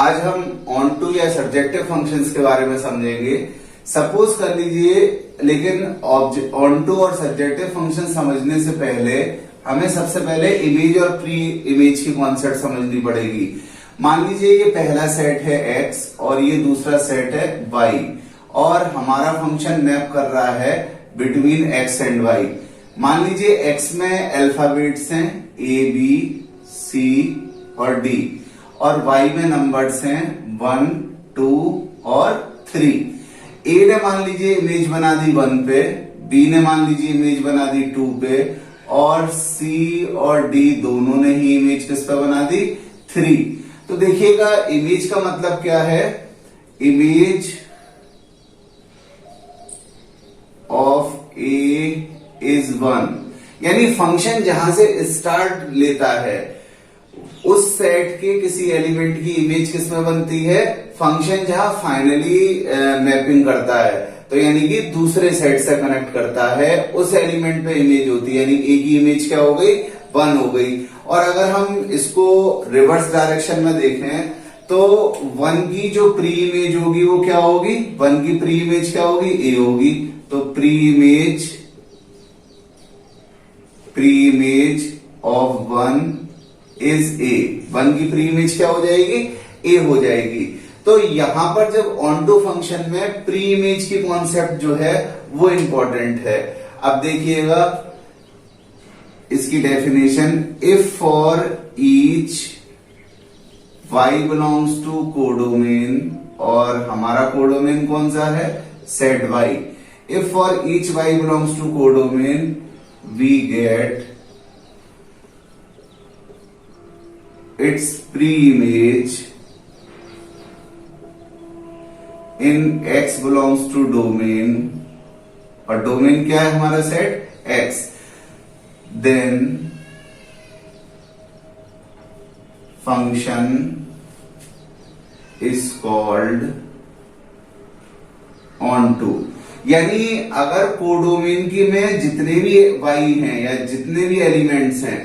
आज हम on to या सब्जेक्टिव फंक्शंस के बारे में समझेंगे। सपोज कर लीजिए, लेकिन ऑन टू और सब्जेक्टिव फंक्शन समझने से पहले हमें सबसे पहले इमेज और प्री इमेज की कॉन्सेप्ट समझनी पड़ेगी। मान लीजिए ये पहला सेट है x और ये दूसरा सेट है y और हमारा फंक्शन मैप कर रहा है बिटवीन x एंड y। मान लीजिए x में अल्फाबेट्स हैं a b c और d और y में नंबर्स हैं 1 2 और 3। a ने मान लीजिए इमेज बना दी 1 पे, b ने मान लीजिए इमेज बना दी 2 पे और c और d दोनों ने ही इमेज किस पे बना दी 3। तो देखिएगा इमेज का मतलब क्या है, इमेज ऑफ ए इज 1, यानी फंक्शन जहां से स्टार्ट लेता है उस सेट के किसी एलिमेंट की इमेज किसमें बनती है, फंक्शन जहां फाइनली मैपिंग करता है, तो यानी कि दूसरे सेट से कनेक्ट करता है उस एलिमेंट पे इमेज होती है, यानी ए की इमेज क्या हो गई 1 हो गई। और अगर हम इसको रिवर्स डायरेक्शन में देखें तो 1 की जो प्री इमेज होगी वो क्या होगी, 1 की प्री इमेज क्या होगी ए होगी, तो pre image of 1 is a, 1 की प्री इमेज क्या हो जाएगी ए हो जाएगी। तो यहां पर जब ऑन टू फंक्शन में प्री इमेज की कॉन्सेप्ट जो है वो इंपॉर्टेंट है। अब देखिएगा इसकी definition, if for each y belongs to codomain, और हमारा कोडोमेन कौन सा है set y, if for each y belongs to codomain we get its preimage in x belongs to domain, और डोमेन क्या है हमारा set x, then function is called onto। यानी अगर कोडोमेन की में जितने भी y हैं या जितने भी एलिमेंट्स हैं,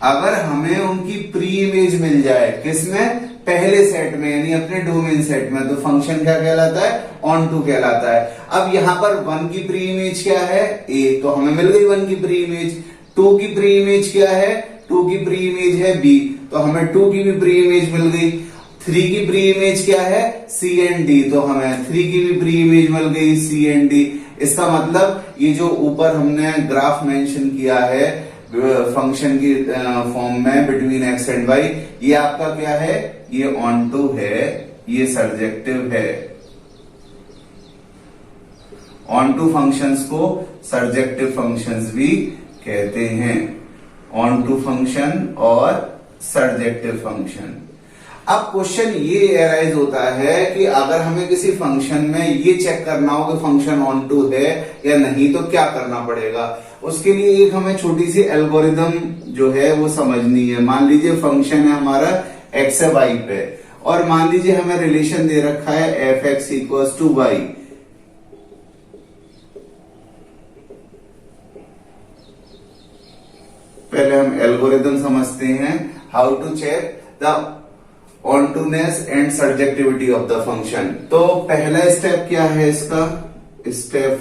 अगर हमें उनकी प्री इमेज मिल जाए किसमें, पहले सेट में यानी अपने डोमेन सेट में, तो फंक्शन क्या कहलाता है ऑन टू कहलाता है। अब यहां पर 1 की प्री इमेज क्या है a, तो हमें मिल गई 1 की प्री इमेज। 2 की प्री इमेज क्या है, 2 की प्री इमेज है b, तो हमें 2 की भी प्री इमेज मिल गई। 3 की प्री इमेज क्या है c एंड d, तो हमें 3 की भी प्री इमेज मिल गई c एंड d। इसका मतलब ये जो ऊपर हमने ग्राफ मेंशन किया है फंक्शन की फॉर्म में बिटवीन x एंड y, ये आपका क्या है, ये ऑन टू है, ये सर्जेक्टिव है। ऑन टू फंक्शंस को सर्जेक्टिव फंक्शंस भी कहते हैं, ऑन टू फंक्शन और सर्जेक्टिव फंक्शन। अब क्वेश्चन ये एराइज होता है कि अगर हमें किसी फंक्शन में ये चेक करना हो कि फंक्शन ऑन टू है या नहीं, तो क्या करना पड़ेगा। उसके लिए एक हमें छोटी सी एल्गोरिदम जो है वो समझनी है। मान लीजिए फंक्शन है हमारा x है y पे, और मान लीजिए हमें रिलेशन दे रखा है f(x) इक्वल्स टू y। पहले हम एल्गोरिदम समझते हैं, how to check the ontoness and surjectivity of the function. तो पहला स्टेप क्या है इसका, स्टेप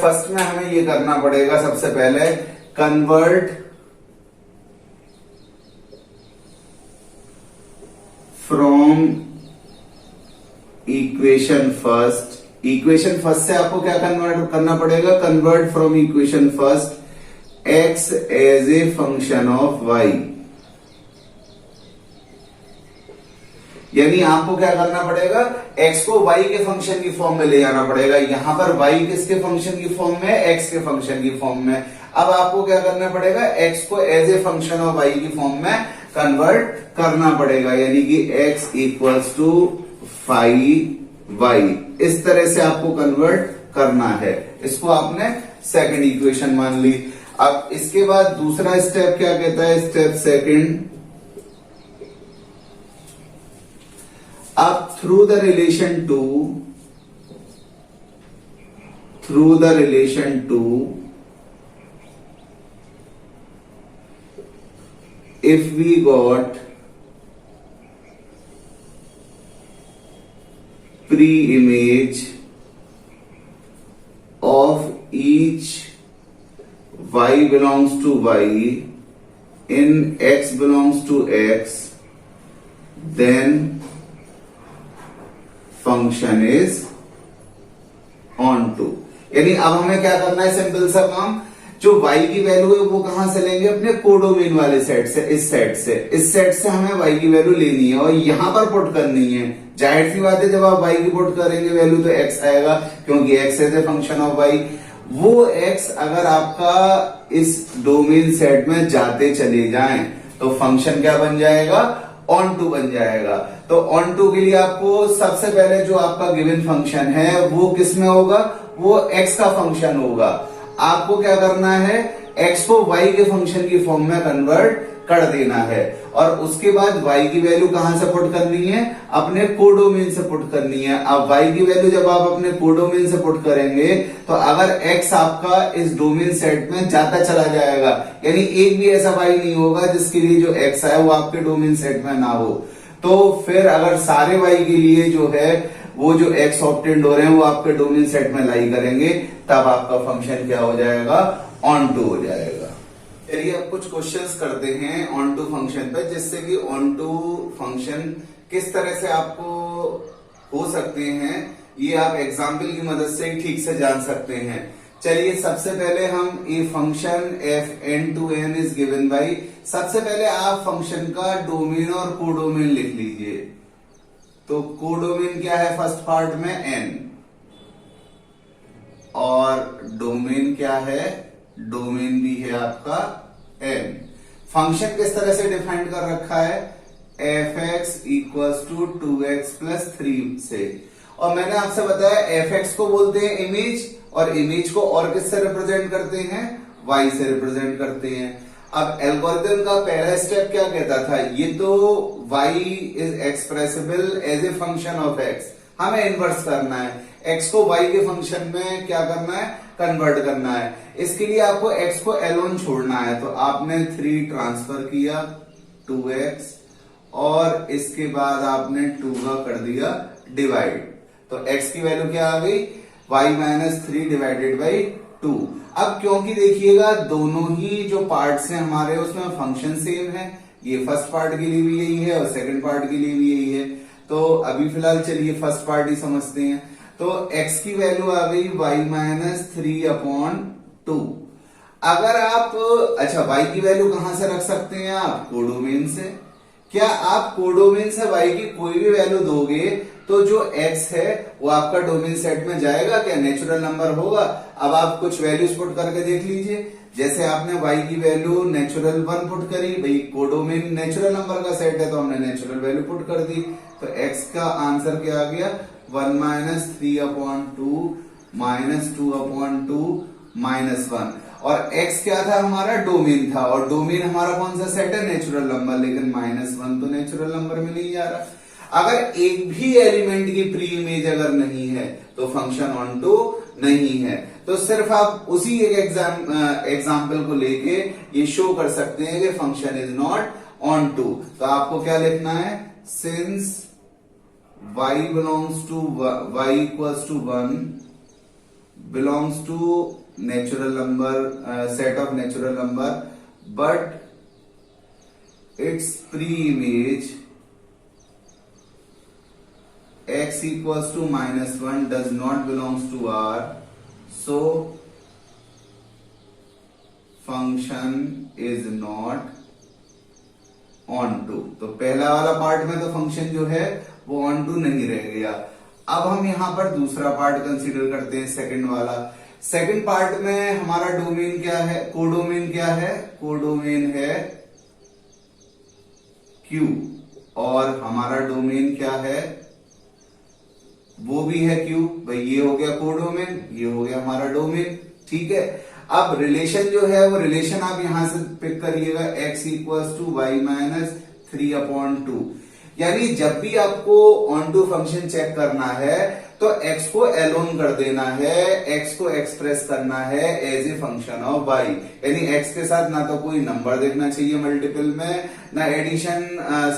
फर्स्ट में हमें ये करना पड़ेगा, सबसे पहले कन्वर्ट फ्रॉम इक्वेशन फर्स्ट से आपको क्या कन्वर्ट करना पड़ेगा, convert from equation first x as a function of y। यानी आपको क्या करना पड़ेगा, x को y के फंक्शन की फॉर्म में ले जाना पड़ेगा। यहां पर y किसके फंक्शन की फॉर्म में, x के फंक्शन की फॉर्म में। अब आपको क्या करना पड़ेगा, x को as a function of y की फॉर्म में कन्वर्ट करना पड़ेगा, यानी कि x इक्वल्स टू 5y, इस तरह से आपको कन्वर्ट करना है। इसको आपने सेकंड इक्वेशन मान ली। अब इसके बाद दूसरा स्टेप क्या कहता है, स्टेप सेकंड, अब through the relation to if we got preimage of each y belongs to y in x belongs to x, then function is onto। यानी अब हमें क्या करना है, सिंपल सा काम, जो y की वैल्यू है वो कहां से लेंगे, अपने कोडोमेन वाले सेट से, इस सेट से हमें y की वैल्यू लेनी है और यहां पर पुट करनी है। जाहिर सी बात है, जब आप y की पुट करेंगे वैल्यू तो x आएगा, क्योंकि x is a function of y। वो x अगर आपका इस डोमेन सेट में जाते चले जाएं तो फंक्शन क्या बन जाएगा, ऑन टू बन जाएगा। तो ऑन टू के लिए आपको सबसे पहले जो आपका गिवन फंक्शन है वो किस में होगा, वो x का फंक्शन होगा। आपको क्या करना है, x को y के फंक्शन की फॉर्म में कन्वर्ट कर देना है और उसके बाद y की वैल्यू कहां से पुट करनी है, अपने कोडोमेन से पुट करनी है। अब y की वैल्यू जब आप अपने कोडोमेन से पुट करेंगे तो अगर x आपका इस डोमेन सेट में जाता चला जाएगा, यानी एक भी ऐसा y नहीं होगा जिसके लिए जो x है वो आपके डोमेन सेट में ना हो, तो फिर अगर सारे y के लिए जो है वो जो x ऑब्टेंड हो रहे हैं वो आपके डोमेन सेट में लाई करेंगे, तब आपका फंक्शन क्या हो जाएगा, ऑन टू हो जाएगा। चलिए अब कुछ क्वेश्चंस करते हैं ऑन टू फंक्शन पे, जिससे कि ऑन टू फंक्शन किस तरह से आपको हो सकते हैं ये आप एग्जाम्पल की मदद से ठीक से जान सकते हैं। चलिए सबसे पहले हम ये function F N to N is given by, सबसे पहले आप फंक्शन का डोमेन और कोडोमेन लिख लीजिए। तो कोडोमेन क्या है, फर्स्ट पार्ट में n, और डोमेन क्या है, डोमेन भी है आपका n। फंक्शन किस तरह से डिफाइन कर रखा है, F X equals to 2x plus 3 से, और मैंने आपसे बताया एफ एक्स को बोलते हैं इमेज, और इमेज को और किससे रिप्रेजेंट करते हैं, y से रिप्रेजेंट करते हैं। अब एल्गोरिथम का पहला स्टेप क्या कहता था, ये तो y is expressible as a function of x, हमें इन्वर्स करना है, x को y के फंक्शन में क्या करना है, कन्वर्ट करना है। इसके लिए आपको x को एलोन छोड़ना है, तो आपने 3 ट्रांसफर किया 2x और इसके बाद आपने 2 का कर दिया डिवाइड, तो x की वैल्यू क्या आ गई, y माइनस 3 डिवाइडेड बाई 2। अब क्योंकि देखिएगा दोनों ही जो पार्ट्स हैं हमारे उसमें फंक्शन सेम है, ये फर्स्ट पार्ट के लिए भी यही है और सेकंड पार्ट के लिए भी यही है, तो अभी फिलहाल चलिए फर्स्ट पार्ट ही समझते हैं। तो x की वैल्यू आ गई y माइनस 3/2। अगर आप अच्छा y की वैल्यू कहां से रख सकते हैं आप, कोडोमेन से। क्या आप कोडोमेन से y की कोई भी वैल्यू दोगे तो जो x है वो आपका डोमेन सेट में जाएगा क्या, नेचुरल नंबर होगा। अब आप कुछ वैल्यूज पुट करके देख लीजिए, जैसे आपने y की वैल्यू नेचुरल 1 पुट करी, भाई कोडोमेन नेचुरल नंबर का सेट है तो हमने नेचुरल वैल्यू पुट कर दी, तो x का आंसर क्या आ गया, 1 माइनस 3/2 माइनस 2/2 माइनस 1, और x क्या था हमारा, डोमेन था, और डोमेन हमारा कौन सा सेट है, नेचुरल नंबर, लेकिन -1 तो नेचुरल नंबर में नहीं जा रहा। अगर एक भी एलिमेंट की प्री इमेज अगर नहीं है तो फंक्शन ऑन टू नहीं है। तो सिर्फ आप उसी एक एग्जाम्पल को लेके ये शो कर सकते हैं कि function is not onto. तो आपको क्या लिखना है, since y belongs to y equals to 1 belongs to natural number set of natural number, but its pre-image x equals to -1 does not belongs to R, so function is not on to। तो पहला वाला part में तो function जो है वो on to नहीं रह गया। अब हम यहां पर दूसरा पार्ट कंसीडर करते हैं, सेकंड वाला। सेकंड पार्ट में हमारा डोमेन क्या है, कोडोमेन क्या है, कोडोमेन है Q, और हमारा डोमेन क्या है, वो भी है Q। भाई ये हो गया कोडोमेन, ये हो गया हमारा डोमेन, ठीक है। अब रिलेशन जो है वो रिलेशन आप यहां से पिक करिएगा, x equals to y minus 3/2। यानी जब भी आपको ऑन टू फंक्शन चेक करना है तो x को एलोन कर देना है, x को एक्सप्रेस करना है as a function of y, यानी x के साथ ना तो कोई नंबर देखना चाहिए मल्टीपल में, ना एडिशन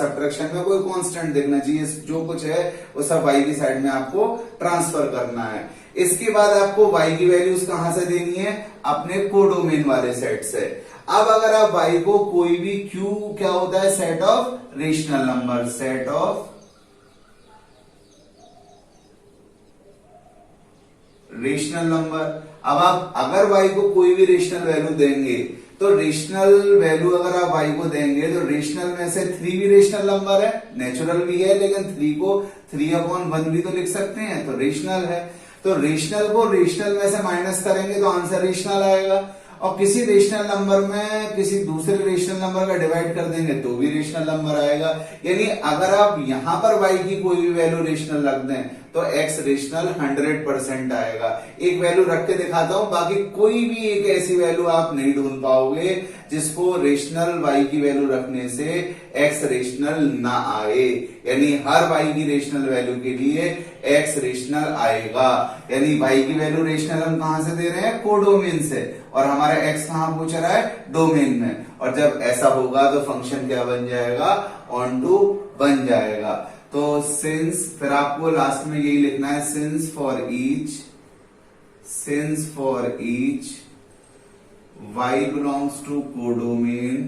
सब्ट्रैक्शन में कोई कांस्टेंट देखना चाहिए, जो कुछ है वो सब y की साइड में आपको ट्रांसफर करना है। इसके बाद आपको y की वैल्यूज कहां से देनी है, अपने कोडोमेन वाले सेट से। अब अगर आप y को कोई भी q क्या होता है, set of rational number, set of rational number. अब आप अगर y को कोई भी रेशनल वैल्यू देंगे तो रेशनल वैल्यू अगर आप y को देंगे तो रेशनल में से 3 भी रेशनल नंबर है, नेचुरल भी है, लेकिन 3 को 3/1 भी तो लिख सकते हैं, तो रेशनल है। तो रेशनल को रेशनल में से माइनस करेंगे तो आंसर रेशनल आएगा, और किसी रेशनल नंबर में किसी दूसरे रेशनल नंबर का डिवाइड कर देंगे तो भी रेशनल नंबर आएगा। यानी अगर आप यहां पर y की कोई भी वैल्यू रेशनल रख दें तो x रेशनल 100% आएगा। एक वैल्यू रख के दिखाता हूं, बाकी कोई भी एक ऐसी वैल्यू आप नहीं ढूंढ पाओगे जिसको रेशनल y की वैल्यू रखने से x रेशनल ना आए, यानी हर y की रेशनल वैल्यू के लिए x रेशनल आएगा। यानी y की वैल्यू रेशनल हम कहां से दे रहे हैं, कोडोमेन से, और हमारा x कहां पूछ रहा है, डोमेन में। और जब ऐसा होगा तो फंक्शन क्या बन जाएगा, ऑन टू बन जाएगा। तो सिंस, फिर आपको लास्ट में यही लिखना है, since for each y belongs to codomain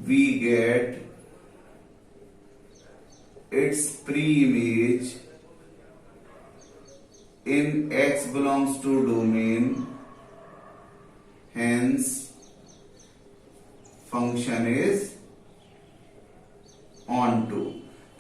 we get its pre-image in x belongs to domain, hence function is on to।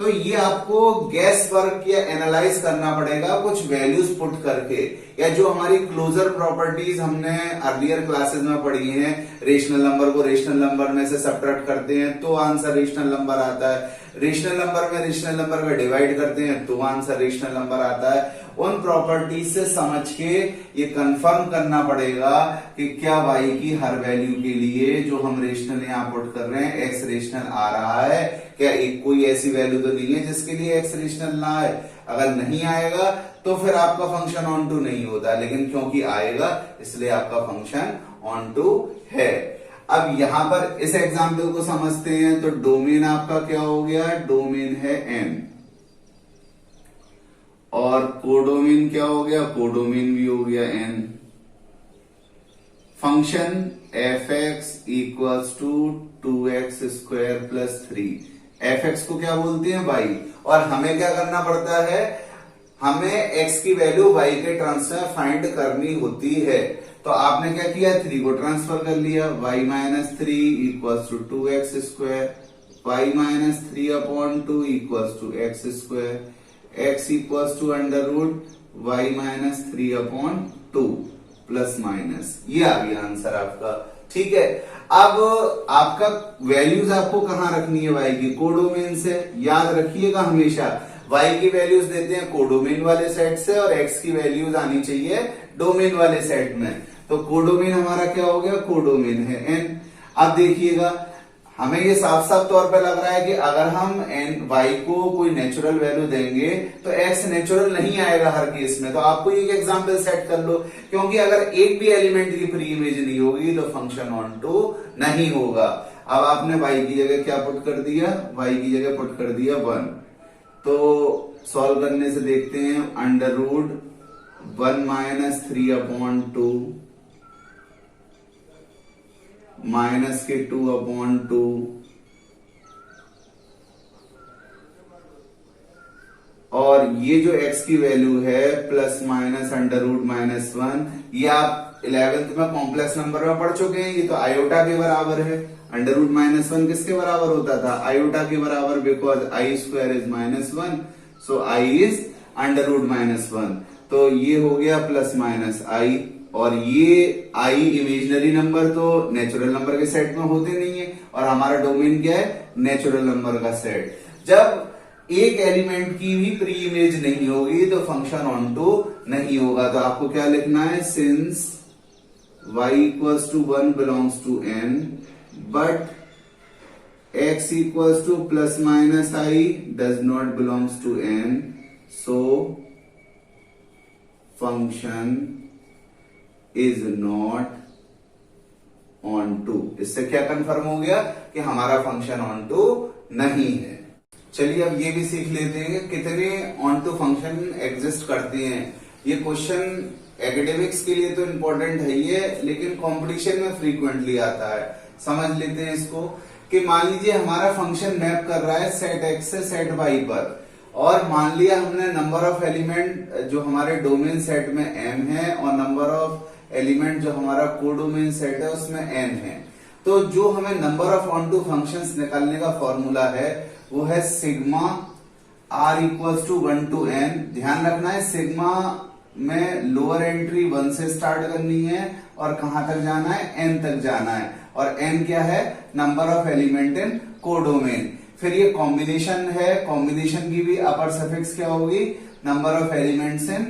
तो ये आपको गैस वर्क या एनालाइज करना पड़ेगा कुछ वैल्यूज पुट करके, या जो हमारी क्लोजर प्रॉपर्टीज हमने अर्लियर क्लासेस में पढ़ी हैं, रेशनल नंबर को रेशनल नंबर में से सब्ट्रैक्ट करते हैं तो आंसर रेशनल नंबर आता है, रेशनल नंबर में रेशनल नंबर का डिवाइड करते हैं तो आंसर रेशनल नंबर आता है। उन प्रॉपर्टीज से समझ के ये कंफर्म करना पड़ेगा कि क्या y की हर वैल्यू के लिए जो हम रेशनल यहां पुट कर रहे हैं x रेशनल आ रहा है, क्या एक कोई ऐसी वैल्यू तो नहीं है जिसके लिए x रेशनल ना आए। अगर नहीं आएगा तो फिर आपका फंक्शन ऑन टू नहीं होता, लेकिन क्योंकि आएगा इसलिए आपका फंक्शन ऑन टू है। अब यहां पर इस एग्जाम्पल को समझते हैं, तो डोमेन आपका क्या हो गया, डोमेन है n, और कोडोमेन क्या हो गया, कोडोमेन भी हो गया n। Function f(x) equals to 2x square plus 3, f(x) को क्या बोलते हैं, y, और हमें क्या करना पड़ता है, हमें x की वैल्यू y के टर्म्स में फाइंड करनी होती है। तो आपने क्या किया, 3 को ट्रांसफर कर लिया, y minus 3 equals to 2x square, y minus 3/2 equals to x square, x equals to under root y minus 3/2 plus minus, ये आ गया आंसर आपका। ठीक है, अब आपका वैल्यूज आपको कहां रखनी है y की, कोडोमेन से। याद रखिएगा हमेशा y की वैल्यूज देते हैं कोडोमेन वाले सेट से, और x की वैल्यूज आनी चाहिए डोमेन वाले सेट में। तो कोडोमेन हमारा क्या हो गया, कोडोमेन है n। अब देखिएगा हमें ये साफ साफ तौर पर लग रहा है कि अगर हम y को कोई नेचुरल वैल्यू देंगे तो x नेचुरल नहीं आएगा हर केस में। तो आपको एक एग्जांपल सेट कर लो, क्योंकि अगर एक भी एलिमेंट की प्री इमेज नहीं होगी तो फंक्शन ऑन टू नहीं होगा। अब आपने y की जगह क्या पुट कर दिया, y की जगह पुट कर दिया 1। तो सॉल्व करने से देखते हैं, अंडर रूट 1 माइनस 3/2 माइनस के 2/2, और ये जो x की वैल्यू है प्लस माइनस अंडर रूट -1, ये आप 11th में कॉम्प्लेक्स नंबर में पढ़ चुके हैं। ये तो आयोटा के बराबर है। अंडर रूट -1 किसके बराबर होता था, आयोटा के बराबर, because I square is -1, so I is under root -1। तो ये हो गया प्लस माइनस आई, और ये आई इमेजिनरी नंबर तो नेचुरल नंबर के सेट में होते नहीं है, और हमारा डोमेन क्या है, नेचुरल नंबर का सेट। जब एक एलिमेंट की भी प्री इमेज नहीं होगी तो फंक्शन ऑन टू नहीं होगा। तो आपको क्या लिखना है, since y equals to 1 belongs to n but x equals to plus minus i does not belongs to n, so function is not onto. इससे क्या कंफर्म हो गया कि हमारा फंक्शन ऑन टू नहीं है। चलिए अब ये भी सीख लेते हैं कि कितने ऑन टू फंक्शन एग्जिस्ट करते हैं। ये क्वेश्चन एकेडमिक्स के लिए तो इंपॉर्टेंट है ही है, लेकिन कंपटीशन में फ्रीक्वेंटली आता है। समझ लेते हैं इसको कि मान लीजिए हमारा फंक्शन मैप कर रहा है सेट एक्स से सेट वाई पर, और मान लिया हमने नंबर ऑफ एलिमेंट जो हमारे डोमेन सेट में m है और नंबर ऑफ एलिमेंट जो हमारा कोडोमेन सेट है उसमें n है। तो जो हमें number of onto functions निकालने का फॉर्मूला है वो है sigma r equals to 1 to n। ध्यान रखना है सिग्मा में लोअर एंट्री 1 से स्टार्ट करनी है और कहां तक जाना है, n तक जाना है, और n क्या है, number of element in codomain. फिर ये कॉम्बिनेशन है, कॉम्बिनेशन की भी अपर सफिक्स क्या होगी, number of elements in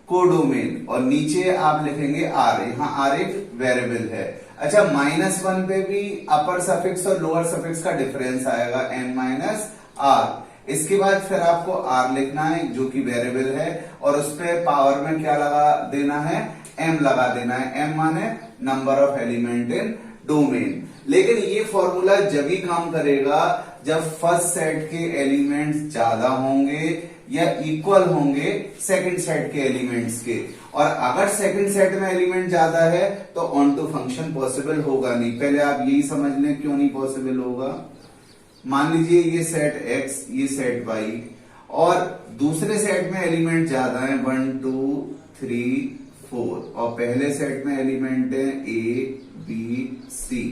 codomain, और नीचे आप लिखेंगे r। यहाँ r एक वेरिएबल है। अच्छा, -1 पे भी अपर सफिक्स और लोअर सफिक्स का डिफरेंस आएगा, n माइनस r। इसके बाद फिर आपको r लिखना है जो कि वेरिएबल है, और उस पे पावर में क्या लगा देना है, m लगा देना है। m माने number of element in domain. लेकिन ये फॉर्मूला जब भी काम करेगा जब फर्स्ट सेट के एलिमेंट्स ज्यादा होंगे या इक्वल होंगे सेकंड सेट के एलिमेंट्स के, और अगर सेकंड सेट में एलिमेंट ज्यादा है तो ऑन टू फंक्शन पॉसिबल होगा नहीं। पहले आप यही समझ लें क्यों नहीं पॉसिबल होगा। मान लीजिए ये सेट x, ये सेट y, और दूसरे सेट में एलिमेंट ज्यादा है 1 2 3 4, और पहले सेट में एलिमेंट है a b c।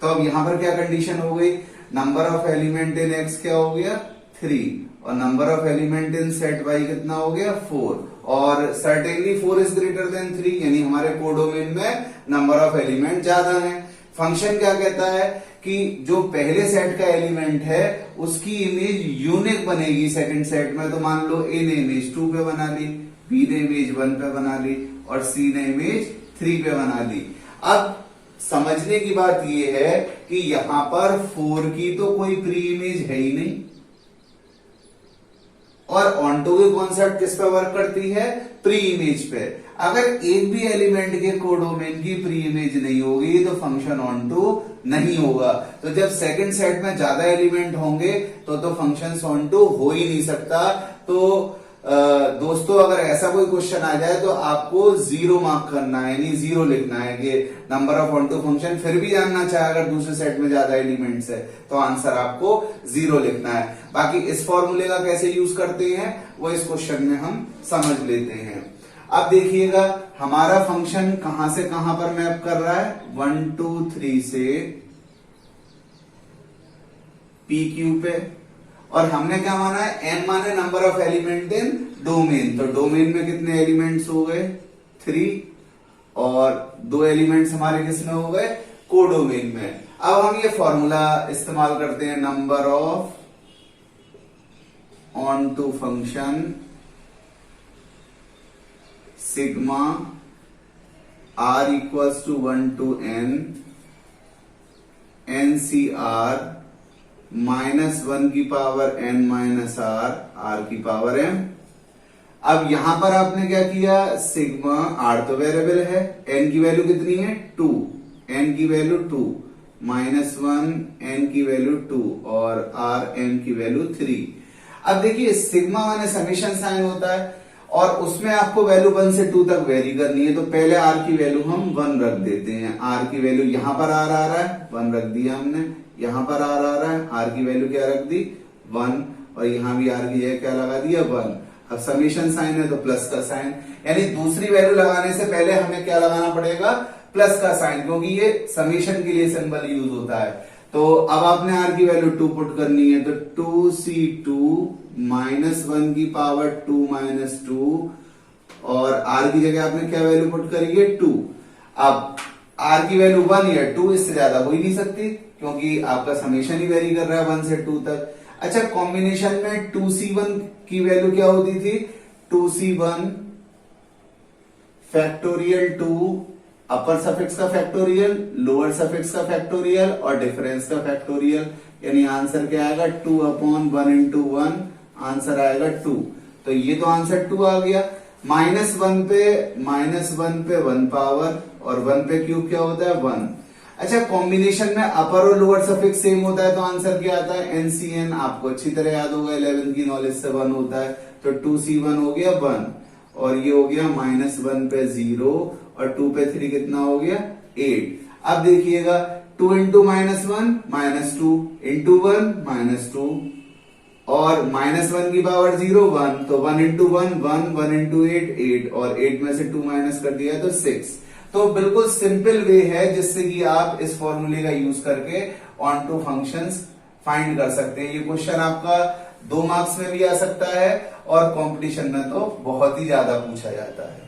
तो अब यहां पर क्या कंडीशन हो गई, number of element in x क्या हो गया 3, और number of element in set y कितना हो गया 4, और सर्टेनली 4 इज ग्रेटर देन 3, यानी हमारे कोडोमेन में नंबर ऑफ एलिमेंट ज्यादा है। फंक्शन क्या कहता है कि जो पहले सेट का एलिमेंट है उसकी इमेज यूनिक बनेगी सेकंड सेट में। तो मान लो a ने इमेज 2 पे बना ली, b ने इमेज 1 पे बना ली, और c ने इमेज 3 पे बना ली। अब समझने की बात यह है कि यहां पर 4 की तो कोई प्री इमेज है ही नहीं, और ऑनटू की कॉन्सेप्ट किस पे वर्क करती है, प्री इमेज पे। अगर एक भी एलिमेंट के कोडोमेन की प्री इमेज नहीं होगी तो फंक्शन ऑनटू नहीं होगा। तो जब सेकंड सेट में ज्यादा एलिमेंट होंगे तो फंक्शन ऑनटू हो ही नहीं सकता। तो दोस्तों अगर ऐसा कोई क्वेश्चन आ जाए तो आपको 0 मार्क करना है, यानी 0 लिखना है कि नंबर ऑफ ऑनटू फंक्शन, फिर भी जानना चाहे अगर दूसरे सेट में ज्यादा एलिमेंट्स है तो आंसर आपको 0 लिखना है। बाकी इस फॉर्मूले का कैसे यूज करते हैं वो इस क्वेश्चन में हम समझ लेते हैं। अब देखिएगा हमारा फंक्शन कहां से कहां पर मैप कर रहा है, 1 2 3 से PQ पे, और हमने क्या माना है, m माने number of element in domain. तो डोमेन में कितने एलिमेंट्स हो गए 3, और 2 एलिमेंट्स हमारे किसमें हो गए, कोडोमेन में। अब हम ये फॉर्मूला इस्तेमाल करते हैं, number of onto function sigma r equals to 1 to n NCR -1 की power n minus r, r की पावर m। अब यहां पर आपने क्या किया, सिग्मा r तो वेरिएबल है, n की वैल्यू कितनी है 2, n की वैल्यू 2, -1 n की वैल्यू 2, और r m की वैल्यू 3। अब देखिए सिग्मा माने समेशन साइन होता है, और उसमें आपको वैल्यू 1 से 2 तक वेरी करनी है। तो पहले r की वैल्यू हम 1 रख देते हैं, r की वैल्यू यहां पर r आ रहा है 1 रख दिया हमने, यहां पर r आ रहा है, r की वैल्यू क्या रख दी 1, और यहां भी r की जगह क्या लगा दिया 1। अब समेशन साइन है तो प्लस का साइन, यानी दूसरी वैल्यू लगाने से पहले हमें क्या लगाना पड़ेगा, प्लस का साइन, क्योंकि ये समेशन के लिए सिंबल यूज होता है। तो अब आपने r की वैल्यू 2 पुट करनी है, तो 2c2 -1 की पावर 2 माइनस 2, और r की जगह आपने क्या वैल्यू पुट करी है 2। अब r की वैल्यू 1 या 2, इससे ज्यादा हो ही नहीं सकती क्योंकि आपका समेशन ही वेरी कर रहा है 1 से 2 तक। अच्छा, कॉम्बिनेशन में 2c1 की वैल्यू क्या होती थी, 2c1 फैक्टोरियल 2, अपर सफिक्स का फैक्टोरियल, लोअर सफिक्स का फैक्टोरियल, और डिफरेंस का फैक्टोरियल, यानी आंसर क्या आएगा 2/1 into 1, आंसर आएगा 2। तो ये तो आंसर 2 आ गया। -1 पे 1 पावर और 1 पे क्यूब क्या होता है 1। अच्छा, कॉम्बिनेशन में अपर और लोअर सफिक्स सेम होता है तो आंसर क्या आता है NCN। आपको अच्छी तरह याद होगा, 11 की नॉलेज से 1 होता है, तो 2C1 हो गया 1 और ये हो गया -1 पे 0 और 2 पे 3 कितना हो गया 8। अब देखिएगा 2 इंटू -1 -2 इंटू 1 -2 और -1 की पावर 0 1, तो 1 इंटू 1 1, 1 इंटू 8 8 और 8 में से 2 माइनस कर दिया तो 6। तो बिल्कुल सिंपल वे है जिससे कि आप इस फॉर्मूले का यूज करके ऑन टू फंक्शंस फाइंड कर सकते हैं। ये क्वेश्चन आपका 2 मार्क्स में भी आ सकता है और कंपटीशन में तो बहुत ही ज्यादा पूछा जाता है।